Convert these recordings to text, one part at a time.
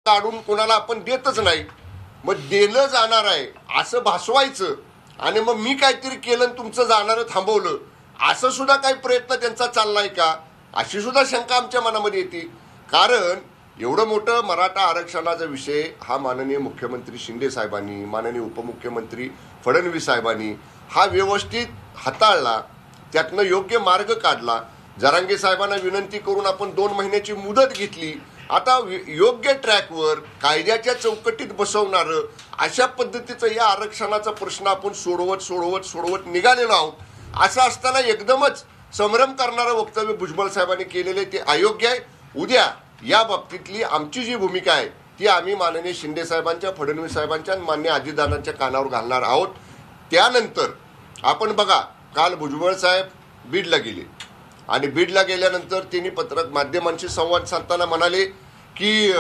काढून कोणाला आपण देतच नाही, मग दिलं जाणार आहे असं भासवायचं आणि मग मी काहीतरी केलं आणि तुमचं जाणारं थांबवलं असं सुद्धा काही प्रयत्न त्यांचा चाललाय का, अशी सुद्धा शंका आमच्या मनामध्ये येते. कारण एवढं मोठं मराठा आरक्षणाचा विषय हा माननीय मुख्यमंत्री शिंदे साहेबांनी, माननीय उपमुख्यमंत्री फडणवीस साहेबांनी हा व्यवस्थित हाताळला, त्यातनं योग्य मार्ग काढला. जरांगे साहेबांना विनंती करून आपण 2 महिन्याची मुदत घेतली. आता योग्य ट्रॅकवर कायद्याच्या चौकटीत बसवणारं अशा पद्धतीचं या आरक्षणाचा प्रश्न आपण सोडवत निघालेलो आहोत. असं असताना एकदमच संभ्रम करणारं वक्तव्य भुजबळ साहेबांनी केलेले ते अयोग्य आहे. उद्या या बाबतीतली आमची जी भूमिका आहे ती आम्ही माननीय शिंदे साहेबांच्या, फडणवीस साहेबांच्या आणि मान्य अजितदादांच्या कानावर घालणार आहोत. त्यानंतर आपण बघा, काल भुजबळ साहेब बीडला गेले आणि बीडला गेल्यानंतर त्यांनी पत्रक माध्यमांशी संवाद साधताना म्हणाले की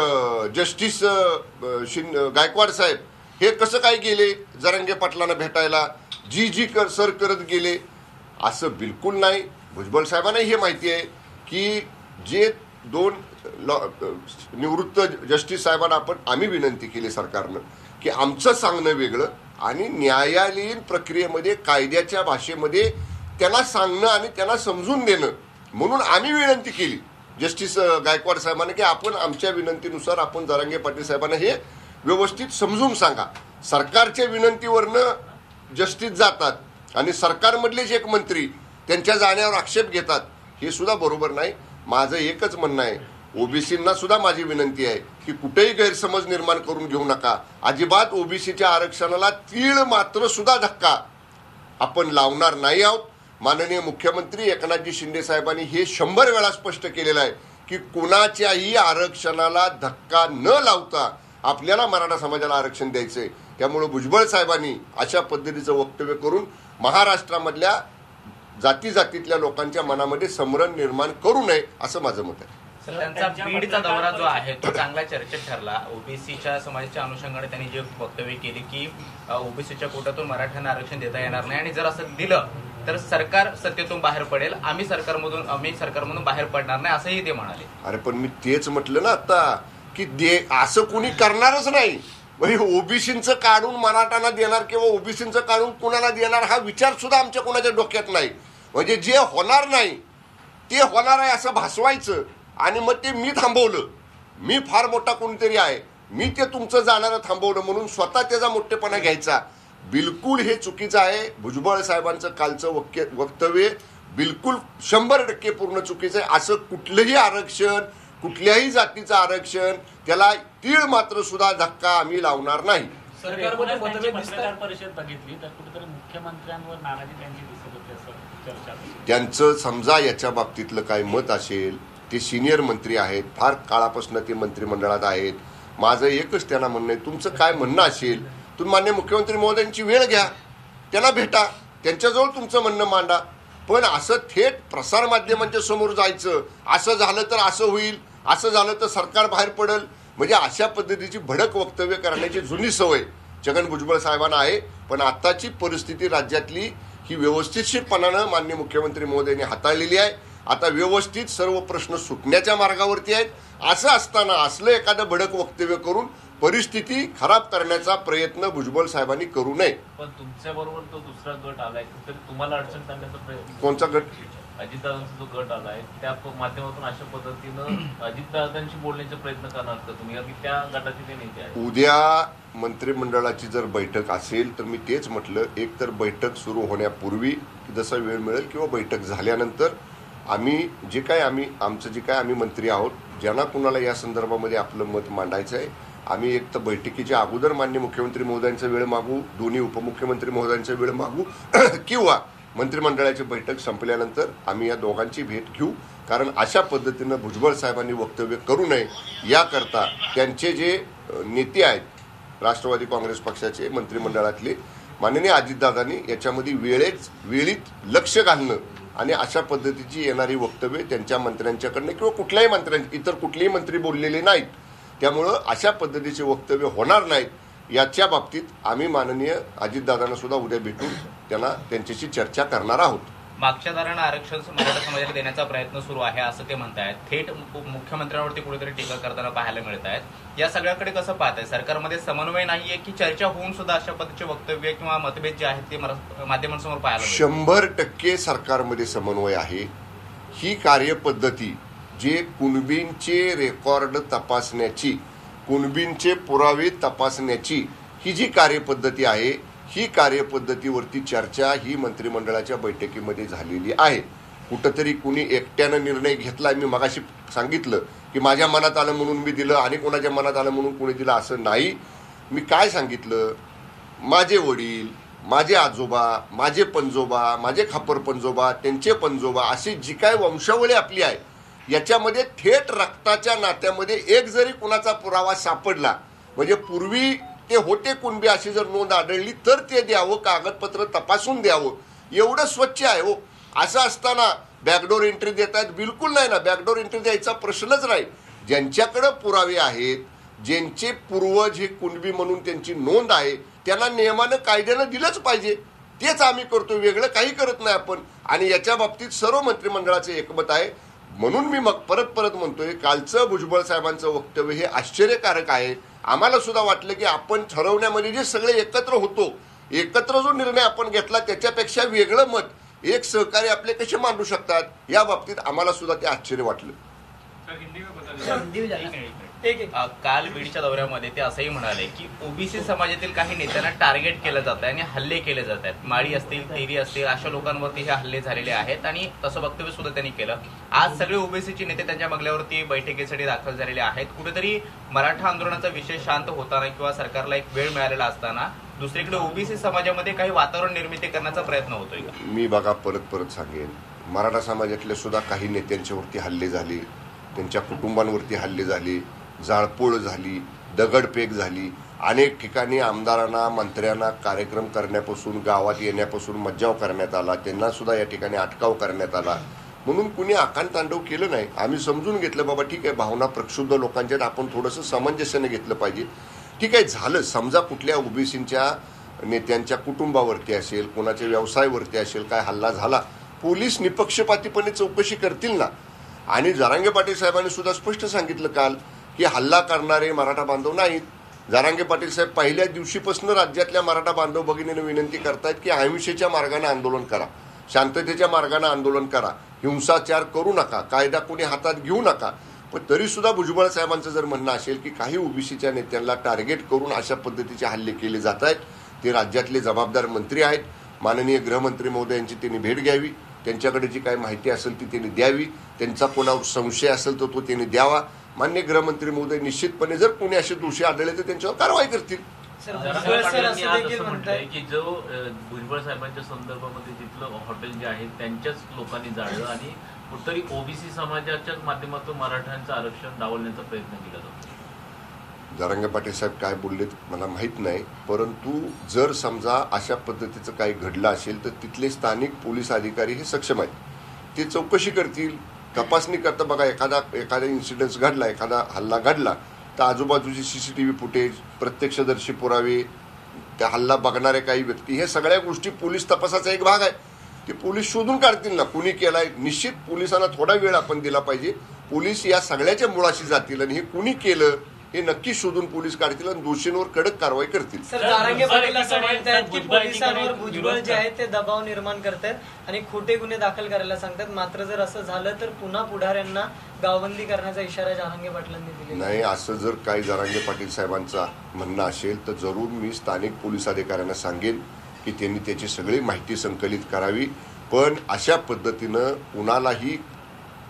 जस्टिस गायकवाड साहेब हे कसं काय गेले जरांगे पाटलांना भेटायला, जी सर करत गेले. असं बिलकुल नाही. भुजबळ साहेबांना हे माहिती आहे की जे 2 निवृत्त जस्टिस साहेबांना आम्ही विनंती केली सरकारनं की आमचं सांगणं वेगळं आणि न्यायालयीन प्रक्रियेमध्ये कायद्याच्या भाषेमध्ये त्यांना सांगणं आणि त्यांना समजून देणं म्हणून आम्ही विनंती केली जस्टिस गायकवाड साहेबांना की आपण आमच्या विनंतीनुसार आपण जरांगे पाटील साहेबांना हे व्यवस्थित समजून सांगा. सरकारच्या विनंतीवरनं जस्टिस जातात आणि सरकारमधलेच एक मंत्री त्यांच्या जाण्यावर आक्षेप घेतात, हे सुद्धा बरोबर नाही. माझं एकच म्हणणं आहे, ओबीसींना सुद्धा माझी विनंती आहे की कुठेही गैरसमज निर्माण करून घेऊ नका. अजिबात ओबीसीच्या आरक्षणाला तीळ मात्र सुद्धा धक्का आपण लावणार नाही आहोत. माननीय मुख्यमंत्री एकनाथजी शिंदे साहेबांनी हे 100 वेळा स्पष्ट केलेलं आहे की कुणाच्याही आरक्षणाला धक्का न लावता आपल्याला मराठा समाजाला आरक्षण द्यायचंय. त्यामुळे भुजबळ साहेबांनी अशा पद्धतीचं वक्तव्य करून महाराष्ट्रामधल्या जातीजातीतल्या लोकांच्या मनामध्ये संभ्रम निर्माण करू नये असं माझं मत आहे. त्यांचा बीडचा दौरा जो आहे तो चांगला चर्चेत ठरला. ओबीसीच्या समाजाच्या अनुषंगाने त्यांनी जे वक्तव्य केली की ओबीसीच्या कोट्यातून मराठ्यांना आरक्षण देता येणार नाही आणि जर असं दिलं तर सरकार सत्तेतून बाहेर पडेल, आम्ही सरकारमधून बाहेर पडणार नाही असंही ते म्हणाले. अरे पण मी तेच म्हटलं ना आता की असं कोणी करणारच नाही. म्हणजे ओबीसींचं काढून मराठ्यांना देणार किंवा ओबीसींचं काढून कुणाला देणार हा विचार सुद्धा आमच्या कोणाच्या डोक्यात नाही. म्हणजे जे होणार नाही ते होणार आहे असं भासवायचं आणि मग ते मी थांबवलं, मी फार मोठा कोणीतरी आहे, मी ते तुमचं जाणारं थांबवलं म्हणून स्वतः त्याचा मोठेपणा घ्यायचा, बिलकुल हे चुकीचं आहे. भुजबळ साहेबांचं कालचं वक्तव्य बिलकुल 100% पूर्ण चुकीचं आहे. असं कुठलंही आरक्षण, कुठल्याही जातीचं आरक्षण त्याला तीळ मात्र सुद्धा धक्का आम्ही लावणार नाही. पत्रकार परिषद बघितली तर कुठेतरी मुख्यमंत्र्यांवर नाराजी त्यांची दिसत होती असं चर्चा. त्यांचं समजा याच्या बाबतीतलं काय मत असेल, ते सिनियर मंत्री आहेत, फार काळापासून ते मंत्रिमंडळात आहेत. माझं एकच त्यांना म्हणणं आहे, तुमचं काय म्हणणं असेल तुम्ही मान्य मुख्यमंत्री महोदयांची वेळ घ्या, त्यांना भेटा, त्यांच्याजवळ तुमचं म्हणणं मांडा. पण असं थेट प्रसारमाध्यमांच्या समोर जायचं, असं झालं तर असं होईल, असं झालं तर सरकार बाहेर पडेल, म्हणजे अशा पद्धतीची भडक वक्तव्य करण्याची जुनी सवय छगन भुजबळ साहेबांना आहे. पण आताची परिस्थिती राज्यातली ही व्यवस्थितशीरपणानं माननीय मुख्यमंत्री महोदयांनी हाताळलेली आहे. आता व्यवस्थित सर्व प्रश्न सुटण्याच्या मार्गावरती आहेत. असं असताना असलं एखादं भडक वक्तव्य करून परिस्थिती खराब करण्याचा प्रयत्न भुजबळ साहेबांनी करू नये. पण तुमच्या बरोबर तो दुसरा गट आलाय, तरी तुम्हाला अडचण करण्याचा प्रयत्न. कोणचा गट? अजितदादांचा जो गट आलाय त्या माध्यमातून अशा पद्धतीनं अजितदादांशी बोलण्याचा प्रयत्न करणार का तुम्ही, कारण त्या गटाचे ते नेते आहेत. उद्या मंत्रिमंडळाची जर बैठक असेल तर मी तेच म्हटलं, एक तर बैठक सुरू होण्यापूर्वी जसा वेळ मिळेल किंवा बैठक झाल्यानंतर आम्ही आम्ही मंत्री आहोत, ज्यांना कुणाला या संदर्भामध्ये आपलं मत मांडायचं आहे, आम्ही एक तर बैठकीच्या अगोदर माननीय मुख्यमंत्री महोदयांचा वेळ मागू, दोन्ही उपमुख्यमंत्री महोदयांचा वेळ मागू किंवा मंत्रिमंडळाची बैठक संपल्यानंतर आम्ही या दोघांची भेट घेऊ. कारण अशा पद्धतीनं भुजबळ साहेबांनी वक्तव्य करू नये याकरता त्यांचे जे नेते आहेत राष्ट्रवादी काँग्रेस पक्षाचे मंत्रिमंडळातले माननीय अजितदादांनी याच्यामध्ये वेळीत लक्ष घालणं आणि अशा पद्धतीची येणारी वक्तव्य त्यांच्या मंत्र्यांच्याकडनं किंवा कुठल्याही इतर कुठलेही मंत्री बोललेले नाहीत, त्यामुळं अशा पद्धतीचे वक्तव्य होणार नाहीत. याच्या बाबतीत आम्ही माननीय अजितदादांना सुद्धा उद्या भेटून त्यांच्याशी चर्चा करणार आहोत. मागच्या दारानं आरक्षण मराठा समाजाला देण्याचा प्रयत्न सुरू आहे असं ते म्हणतायत. थेट मुख्यमंत्र्यांवरती कुठेतरी टीका करताना पाहायला मिळत आहेत. या सगळ्याकडे कसं पाहताय? सरकारमध्ये समन्वय नाहीये की चर्चा होऊन सुद्धा अशा पद्धतीचे वक्तव्य किंवा मतभेद जे आहेत ते माध्यमांसमोर पाहायला मिळतात? 100% सरकारमध्ये समन्वय आहे. ही कार्यपद्धती जे कुणबींचे रेकॉर्ड तपासण्याची, कुणबींचे पुरावे तपासण्याची ही जी कार्यपद्धती आहे, ही कार्यपद्धतीवरती चर्चा ही मंत्रिमंडळाच्या बैठकीमध्ये झालेली आहे. कुठंतरी कुणी एकट्यानं निर्णय घेतला. मी मगाशी सांगितलं की माझ्या मनात आलं म्हणून मी दिलं आणि कोणाच्या मनात आलं म्हणून कोणी दिलं असं नाही. मी काय सांगितलं, माझे वडील, माझे आजोबा, माझे पंजोबा, माझे खापर पंजोबा, त्यांचे पंजोबा, अशी जी काय वंशावळी आपली आहे याच्यामध्ये थेट रक्ताच्या नात्यामध्ये एक जरी कुणाचा पुरावा सापडला, म्हणजे पूर्वी ते होते कुणबी अशी जर नोंद आढळली तर ते द्यावं, कागदपत्र तपासून द्यावं, एवढं स्वच्छ आहे हो. असं असताना बॅकडोर एंट्री देत आहेत? बिलकुल नाही ना, बॅकडोर एंट्री द्यायचा प्रश्नच नाही. ज्यांच्याकडे पुरावे आहेत, ज्यांचे पूर्वज हे कुणबी म्हणून त्यांची नोंद आहे, त्यांना नियमानं कायद्यानं दिलंच पाहिजे. तेच आम्ही करतो, वेगळं काही करत नाही आपण. आणि याच्या बाबतीत सर्व मंत्रिमंडळाचे एकमत आहे. म्हणून मी मग परत म्हणतोय, कालचं भुजबळ साहेबांचं वक्तव्य हे आश्चर्यकारक आहे. आम्हाला सुद्धा वाटलं की आपण ठरवण्यामध्ये जे सगळे एकत्र होतो, एकत्र जो निर्णय आपण घेतला त्याच्यापेक्षा वेगळं मत एक सहकारी आपले कसे मांडू शकतात, या बाबतीत आम्हाला सुद्धा ते आश्चर्य वाटलं. काल बीडच्या दौऱ्यामध्ये ते असंही म्हणाले की ओबीसी समाजातील काही नेत्यांना टार्गेट केलं जात आहे आणि हल्ले केले जात आहेत. माळी असतील, तेरी असतील, अशा लोकांवरती हे हल्ले झालेले आहेत आणि तसं वक्तव्य सुद्धा त्यांनी केलं. आज सगळे ओबीसीचे नेते त्यांच्या बंगल्यावरती बैठकीसाठी दाखल झालेले आहेत. कुठेतरी मराठा आंदोलनाचा विषय शांत होताना किंवा सरकारला एक वेळ मिळालेला असताना दुसरीकडे ओबीसी समाजामध्ये काही वातावरण निर्मिती करण्याचा प्रयत्न होतोय का? मी बघा परत सांगेन, मराठा समाजातले सुद्धा काही नेत्यांच्यावरती हल्ले झाले, त्यांच्या कुटुंबांवरती हल्ले झाले, जाळपोळ झाली, दगडफेक झाली. अनेक ठिकाणी आमदारांना, मंत्र्यांना कार्यक्रम करण्यापासून, गावात येण्यापासून मज्जाव करण्यात आला. त्यांना सुद्धा या ठिकाणी अटकाव करण्यात आला. म्हणून कुणी आकांतांडव केलं नाही. आम्ही समजून घेतलं, बाबा ठीक आहे, भावना प्रक्षुब्ध लोकांच्यात, आपण थोडंसं सामंजस्याने घेतलं पाहिजे. ठीक आहे, झालं. समजा कुठल्या ओबीसीच्या नेत्यांच्या कुटुंबावरती असेल, कोणाच्या व्यवसायावरती असेल, काय हल्ला झाला, पोलीस निपक्षपातीपणे चौकशी करतील ना. आणि जरांगे पाटील साहेबांनी सुद्धा स्पष्ट सांगितलं काल की हल्ला करणारे मराठा बांधव नाहीत. जरांगे पाटील साहेब पहिल्या दिवशीपासून राज्यातल्या मराठा बांधव भगिनींना विनंती करतायत की अहिंसेच्या मार्गाने आंदोलन करा, शांततेच्या मार्गाने आंदोलन करा, हिंसाचार करू नका, कायदा कोणी हातात घेऊ नका. पण तरी सुद्धा भुजबळ साहेबांचं जर म्हणणं असेल की काही ओबीसीच्या नेत्यांना टार्गेट करून अशा पद्धतीचे हल्ले केले जात आहेत, ते राज्यातले जबाबदार मंत्री आहेत. माननीय गृहमंत्री महोदयांची त्यांनी भेट घ्यावी, त्यांच्याकडे जी काही माहिती असेल ती त्यांनी द्यावी, त्यांचा कोणावर संशय असेल तर तो त्यांनी द्यावा. मान्य गृहमंत्री महोदय निश्चितपणे जर कोणी असे दोषी आढळले तर त्यांच्यावर कारवाई करतील. की जो भुजबळ साहेबांच्या संदर्भामध्ये तिथलं हॉटेल जे आहे त्यांच्याच लोकांनी जाळलं आणि कुठतरी ओबीसी समाजाच्या माध्यमातून मराठ्यांचं आरक्षण डावलण्याचा प्रयत्न केला जातो. जरांगे पाटील साहेब काय बोललेत मला माहीत नाही, परंतु जर समजा अशा पद्धतीचं काही घडलं असेल तर तिथले स्थानिक पोलीस अधिकारी हे सक्षम आहेत, ते चौकशी करतील, तपासणी करता. बघा, एखादा इन्सिडेंट घडला, एखादा हल्ला घडला तर आजूबाजूची सीसीटीव्ही फुटेज, प्रत्यक्षदर्शी पुरावे, त्या हल्ला बघणारे काही व्यक्ती, हे सगळ्या गोष्टी पोलीस तपासाचा एक भाग आहे. ते पोलीस शोधून काढतील ना कुणी केलाय. निश्चित पोलिसांना थोडा वेळ आपण दिला पाहिजे. पोलीस या सगळ्याच्या मुळाशी जातील आणि हे कुणी केलं हे नक्की शोधून पोलीस काढतील आणि दोषींवर कडक कारवाई करतील. सर, जरांगे पाटील असं म्हणतात की पोलिसांवर भुजबळ जे आहे ते दबाव निर्माण करतात आणि खोटे गुन्हे दाखल करायला सांगतात. मात्र जर असं झालं तर पुन्हा पुढाऱ्यांना गावबंदी करण्याचा इशारा जरांगे पाटलांनी दिला नाही. असं जर काही जरांगे पाटील साहेबांचा म्हणणं असेल तर जरूर मी स्थानिक पोलीस अधिकाऱ्यांना सांगेन की त्यांनी त्याची सगळी माहिती संकलित करावी. पण अशा पद्धतीनं कुणालाही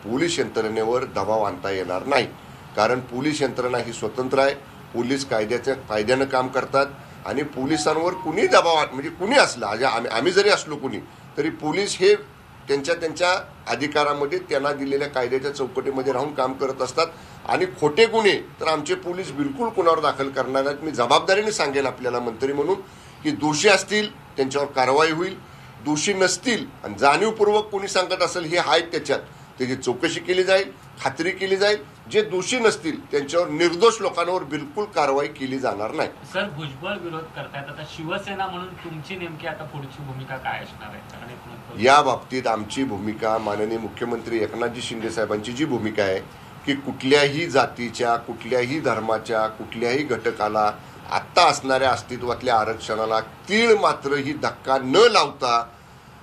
पोलीस यंत्रणेवर दबाव आणता येणार नाही, कारण पोलीस यंत्रणा ही स्वतंत्र आहे. पोलीस कायद्यानं काम करतात आणि पोलिसांवर कुणी दबाव, म्हणजे कुणी असलं, आम्ही जरी असलो कुणी तरी पोलीस हे त्यांच्या अधिकारामध्ये त्यांना दिलेल्या कायद्याच्या चौकटीमध्ये राहून काम करत असतात. आणि खोटे गुन्हे तर आमचे पोलीस बिलकुल कुणावर दाखल करणार नाहीत. मी जबाबदारीने सांगेन आपल्याला मंत्री म्हणून की दोषी असतील त्यांच्यावर कारवाई होईल, दोषी नसतील आणि जाणीवपूर्वक कोणी सांगत असेल हे आहेत त्याच्यात, त्याची चौकशी केली जाईल, खात्री केली जाईल. जे दोषी नसतील त्यांच्यावर, निर्दोष लोकांवर बिलकुल कारवाई केली जाणार नाही. सर, भुजबळ विरोध करतायत, आता शिवसेना म्हणून तुमची नेमकी आता पुढची भूमिका काय असणार आहे? या बाबतीत आमची भूमिका, माननीय मुख्यमंत्री एकनाथजी शिंदे साहेबांची जी भूमिका आहे की कुठल्याही जातीच्या, कुठल्याही धर्माच्या, कुठल्याही घटकाला आत्ता असणाऱ्या अस्तित्वातल्या आरक्षणाला तीळ मात्रही धक्का न लावता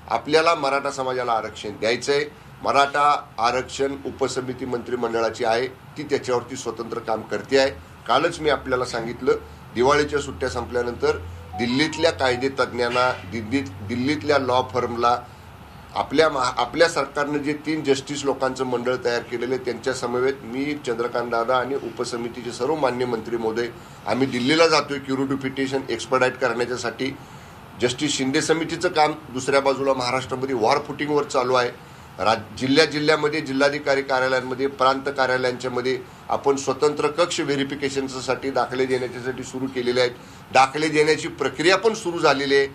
आपल्याला मराठा समाजाला आरक्षण द्यायचंय. मराठा आरक्षण उपसमिती मंत्रिमंडळाची आहे, ती त्याच्यावरती स्वतंत्र काम करते आहे. कालच मी आपल्याला सांगितलं, दिवाळीच्या सुट्ट्या संपल्यानंतर दिल्लीतल्या कायदे तज्ज्ञांना, दिल्लीतल्या लॉ फर्मला, आपल्या सरकारनं जे 3 जस्टिस लोकांचं मंडळ तयार केलेलं, त्यांच्या समवेत मी, चंद्रकांत दादा आणि उपसमितीचे सर्व मान्य मंत्री महोदय आम्ही दिल्लीला जातोय क्युरेटिव्ह पिटिशन एक्सपर्डाईट करण्याच्यासाठी. जस्टिस शिंदे समितीचं काम दुसऱ्या बाजूला महाराष्ट्रामध्ये वॉर फुटिंगवर चालू आहे. जिल्ह्यामध्ये, जिल्हाधिकारी कार्यालयांमध्ये, प्रांत कार्यालयांच्यामध्ये आपण स्वतंत्र कक्ष व्हेरिफिकेशनसाठी दाखले देण्याच्यासाठी सुरू केलेले आहेत. दाखले देण्याची प्रक्रिया पण सुरू झालेली आहे.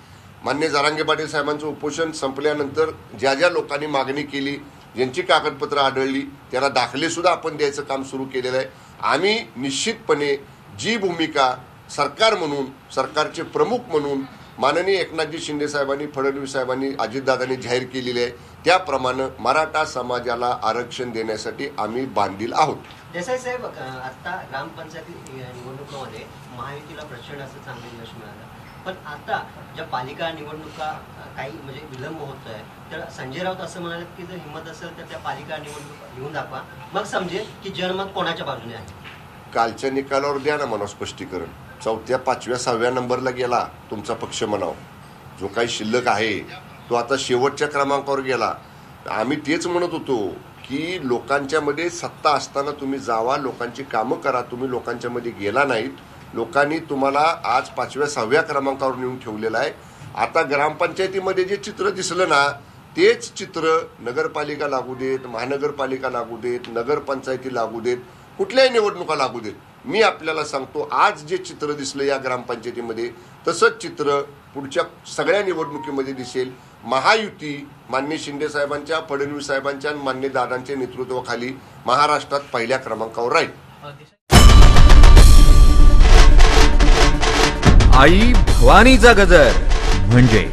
मान्य जरांगे पाटील साहेबांचं उपोषण संपल्यानंतर ज्या ज्या लोकांनी मागणी केली, ज्यांची कागदपत्र आढळली, त्यांना दाखले सुद्धा आपण द्यायचं काम सुरू केलेलं आहे. आम्ही निश्चितपणे जी भूमिका सरकार म्हणून, सरकारचे प्रमुख म्हणून माननीय एकनाथजी शिंदे साहेबांनी, फडणवीस साहेबांनी, अजितदादांनी जाहीर केलेली आहे, त्याप्रमाणे मराठा समाजाला आरक्षण देण्यासाठी आम्ही बांधील आहोत. देसाई साहेब, आता ग्रामपंचायती निवडणुकांमध्ये महायुतीला प्रचंड असं चांगलं यश मिळालं, पण आता ज्या पालिका निवडणुका काही म्हणजे विलंब होत आहे, तर संजय राऊत असं म्हणाले की जर हिंमत असेल तर त्या पालिका निवडणुका घेऊन दाखवा, मग समजेल की जनमत कोणाच्या बाजूने आहे. कालच्या निकालावर द्या ना मला स्पष्टीकरण. 4थ्या, 5व्या, 6व्या नंबरला गेला तुमचा पक्ष म्हणाव, जो काही शिल्लक आहे तो आता शेवटच्या क्रमांकावर गेला. आम्ही तेच म्हणत होतो की लोकांच्या मध्ये सत्ता असताना तुम्ही जावा, लोकांची कामं करा. तुम्ही लोकांच्या मध्ये गेला नाहीत. लोकांनी तुम्हाला आज 5व्या, 6व्या क्रमांकावर नेऊन ठेवलेलं आहे. आता ग्रामपंचायतीमध्ये जे चित्र दिसलं ना, तेच चित्र नगरपालिका लागू देत, महानगरपालिका लागू देत, नगरपंचायती लागू देत, कुठल्याही निवडणुका लागू देत, मी आपल्याला सांगतो आज जे चित्र दिसलं या ग्रामपंचायतीमध्ये, तसंच चित्र पुढच्या सगळ्या निवडणुकीमध्ये दिसेल. महायुती मान्य शिंदे साहेबांच्या, फडणवीस साहेबांच्या आणि मान्य दादांच्या नेतृत्वाखाली महाराष्ट्रात पहिल्या क्रमांकावर राहील. आई भवानीचा गजर म्हणजे